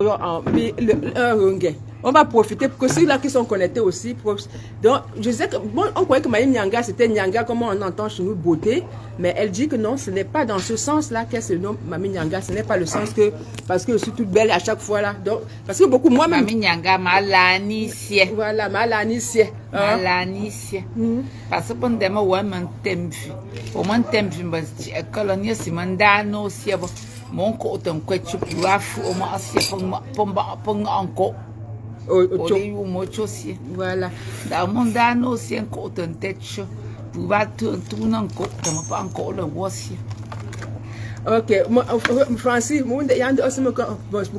On va profiter pour que ceux-là qui sont connectés aussi. Donc, je sais que, bon, on croyait que Maïm Nyanga, c'était Nyanga, comme on entend chez nous, beauté. Mais elle dit que non, ce n'est pas dans ce sens-là qu'elle se nomme Mami Nyanga. Ce n'est pas le sens que, parce que je suis toute belle à chaque fois là. Donc, parce que beaucoup, moi-même. Mami Nyanga, Malanisie. Voilà, Malanisie. Malanisie. Parce que pour nous, on m'en tempi. Pour moi, tempi, colonie, c'est mon dano, si mon côté, on peut tu pour fou, on m'a assis pour encore. Voilà. Dans mon dano, c'est un côté, un tête chaud. Pour tourner encore, on m'a pas encore le voici. Ok, Francis, pour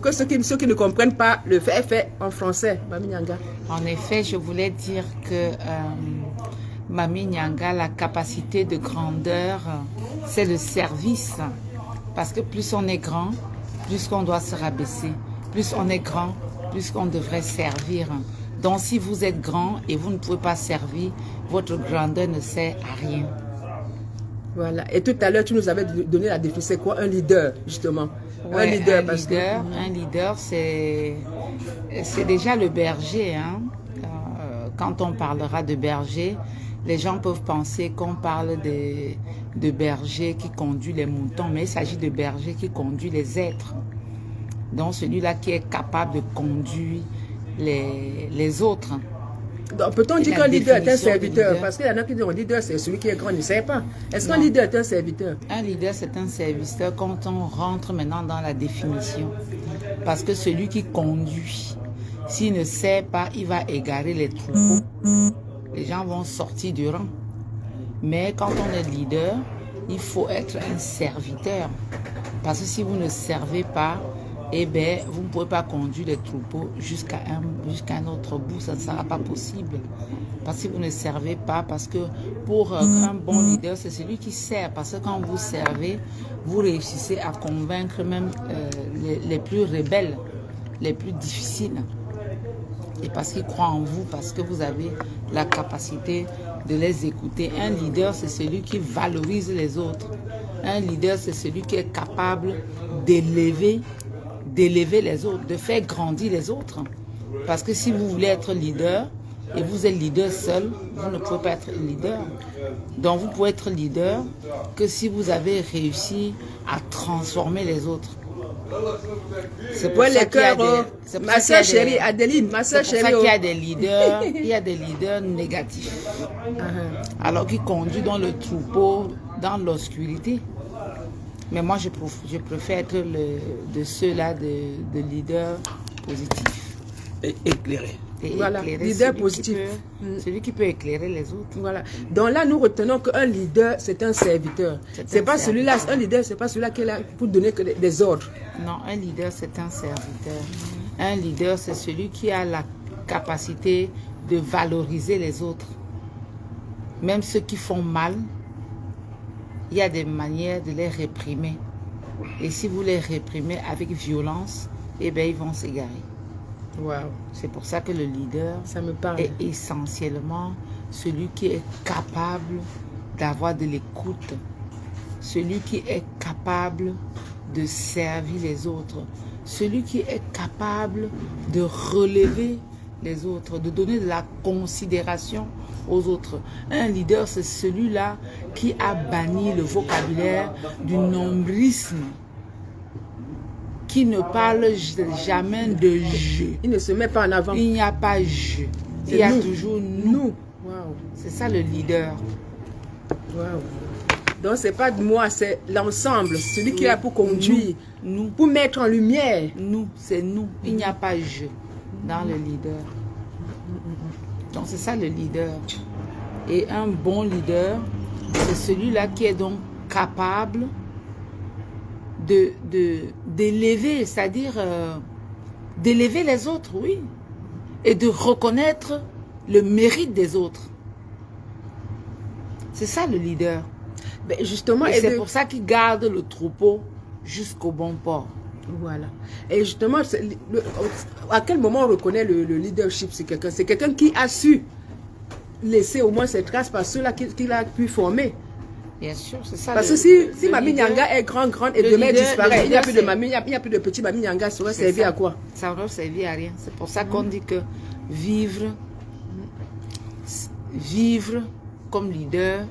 que ceux qui ne comprennent pas le fait en français, Mami Nyanga. En effet, je voulais dire que Mami Nyanga, la capacité de grandeur, c'est le service. Parce que plus on est grand, plus on doit se rabaisser. Plus on est grand, plus qu'on devrait servir. Donc si vous êtes grand et vous ne pouvez pas servir, votre grandeur ne sert à rien. Voilà. Et tout à l'heure, tu nous avais donné la définition. C'est quoi un leader, justement? Ouais, un leader, c'est déjà le berger. Hein? Quand on parlera de berger, les gens peuvent penser qu'on parle de berger qui conduit les moutons, mais il s'agit de berger qui conduit les êtres. Donc celui-là qui est capable de conduire les autres. Peut-on dire qu'un leader est un serviteur? Parce qu'il y en a qui disent qu'un leader, c'est celui qui est grand, il ne sait pas. Est-ce qu'un leader est un serviteur? Un leader, c'est un serviteur quand on rentre maintenant dans la définition. Parce que celui qui conduit, s'il ne sait pas, il va égarer les troupeaux. Les gens vont sortir du rang. Mais quand on est leader, il faut être un serviteur. Parce que si vous ne servez pas, eh bien, vous ne pouvez pas conduire les troupeaux jusqu'à un autre bout. Ça ne sera pas possible. Parce que vous ne servez pas. Parce que pour un bon leader, c'est celui qui sert. Parce que quand vous servez, vous réussissez à convaincre même les plus rebelles, les plus difficiles. Et parce qu'ils croient en vous, parce que vous avez la capacité de les écouter. Un leader, c'est celui qui valorise les autres. Un leader, c'est celui qui est capable d'élever les autres, de faire grandir les autres. Parce que si vous voulez être leader, et vous êtes leader seul, vous ne pouvez pas être leader. Donc vous pouvez être leader que si vous avez réussi à transformer les autres. C'est pour ça qu'il y a ma soeur chérie, Adeline, ma soeur chérie. C'est pour ça qu'il y a des leaders, il y a des leaders négatifs. Alors qu'ils conduisent dans le troupeau, dans l'obscurité. Mais moi, je préfère être de ceux-là, de leaders positifs. Et éclairés. Voilà, leader positif. Celui qui peut éclairer les autres. Voilà. Donc là, nous retenons qu'un leader, c'est un serviteur. C'est pas celui-là, un leader, c'est pas celui-là qui est là pour donner que des ordres. Non, un leader, c'est un serviteur. Un leader, c'est celui qui a la capacité de valoriser les autres. Même ceux qui font mal, il y a des manières de les réprimer. Et si vous les réprimez avec violence, eh bien, ils vont s'égarer. Wow. C'est pour ça que le leader est essentiellement celui qui est capable d'avoir de l'écoute, celui qui est capable de servir les autres, celui qui est capable de relever les autres, de donner de la considération aux autres. Un leader, c'est celui-là qui a banni le vocabulaire du nombrisme, qui ne parle jamais de je. Il ne se met pas en avant. Il n'y a pas je. Il y a toujours nous. Wow. C'est ça le leader. Wow. Donc c'est pas de moi, c'est l'ensemble, celui qui est là pour conduire, nous, pour mettre en lumière. Nous, c'est nous. Il n'y a pas je dans le leader. Donc c'est ça le leader. Et un bon leader, c'est celui-là qui est donc capable d'élever, c'est-à-dire d'élever les autres, oui, et de reconnaître le mérite des autres. C'est ça le leader. Mais justement, et c'est pour ça qu'il garde le troupeau jusqu'au bon port. Voilà. Et justement, à quel moment on reconnaît le leadership? C'est quelqu'un qui a su laisser au moins ses traces par ceux-là qu'il a pu former. Bien sûr, c'est ça. Parce que si Mami Nyanga est grande et demain elle disparaît, il n'y a plus de Mami, il n'y a plus de petit Mami Nyanga, ça aurait servi à quoi? Ça n'aurait servi à rien. C'est pour ça qu'on dit que vivre comme leader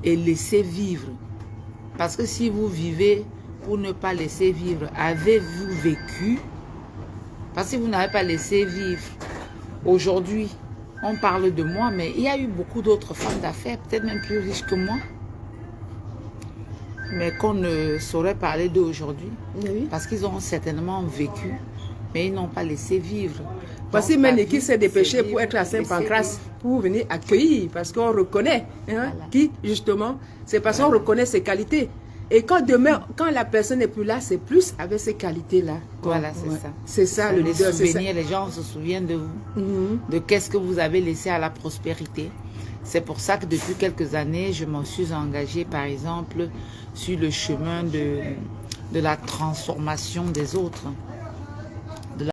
et laisser vivre. Parce que si vous vivez pour ne pas laisser vivre, avez-vous vécu? Parce que vous n'avez pas laissé vivre. Aujourd'hui, on parle de moi, mais il y a eu beaucoup d'autres femmes d'affaires, peut-être même plus riches que moi, mais qu'on ne saurait parler d'eux aujourd'hui, Oui. parce qu'ils ont certainement vécu, mais ils n'ont pas laissé vivre. Voici même qui s'est dépêché pour être à Saint-Pancras, pour venir accueillir, parce qu'on reconnaît, hein, qui justement, c'est parce qu'on reconnaît ses qualités. Et quand demain, quand la personne n'est plus là, c'est plus avec ces qualités-là. Voilà, c'est ça. C'est ça le leader. Les gens se souviennent de vous, de qu'est-ce que vous avez laissé à la prospérité. C'est pour ça que depuis quelques années, je me suis engagée, par exemple, sur le chemin de la transformation des autres.